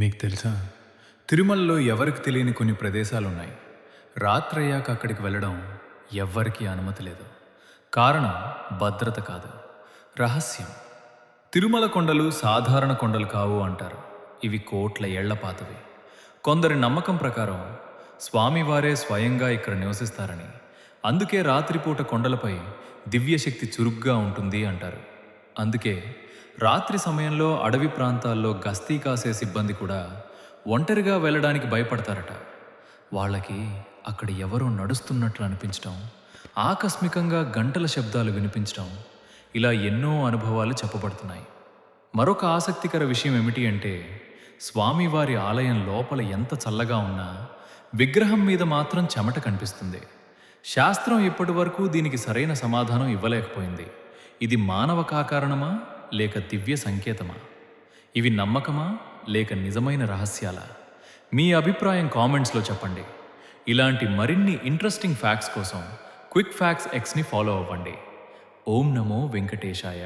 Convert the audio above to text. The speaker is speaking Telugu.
మీకు తెలుసా తిరుమలలో ఎవరికి తెలియని కొన్ని ప్రదేశాలున్నాయి. రాత్రయ్యాక అక్కడికి వెళ్ళడం ఎవ్వరికీ అనుమతి లేదు. కారణం భద్రత కాదు, రహస్యం. తిరుమల కొండలు సాధారణ కొండలు కావు అంటారు. ఇవి కోట్ల ఏళ్ల పాతవి. కొందరి నమ్మకం ప్రకారం స్వామివారే స్వయంగా ఇక్కడ నివసిస్తారని, అందుకే రాత్రిపూట కొండలపై దివ్యశక్తి చురుగ్గా ఉంటుంది అంటారు. అందుకే రాత్రి సమయంలో అడవి ప్రాంతాల్లో గస్తీ కాసే సిబ్బంది కూడా ఒంటరిగా వెళ్ళడానికి భయపడతారట. వాళ్ళకి అక్కడ ఎవరో నడుస్తున్నట్లు అనిపించటం, ఆకస్మికంగా గంటల శబ్దాలు వినిపించటం, ఇలా ఎన్నో అనుభవాలు చెప్పబడుతున్నాయి. మరొక ఆసక్తికర విషయం ఏమిటి అంటే, స్వామివారి ఆలయం లోపల ఎంత చల్లగా ఉన్నా విగ్రహం మీద మాత్రం చెమట కనిపిస్తుంది. శాస్త్రం ఇప్పటి వరకు దీనికి సరైన సమాధానం ఇవ్వలేకపోయింది. ఇది మానవ కారణమా లేక దివ్య సంకేతమా? ఇవి నమ్మకమా లేక నిజమైన రహస్యాలా? మీ అభిప్రాయం కామెంట్స్లో చెప్పండి. ఇలాంటి మరిన్ని ఇంట్రెస్టింగ్ ఫ్యాక్ట్స్ కోసం క్విక్ ఫ్యాక్ట్స్ ఎక్స్ని ఫాలో అవ్వండి. ఓం నమో వెంకటేశాయ.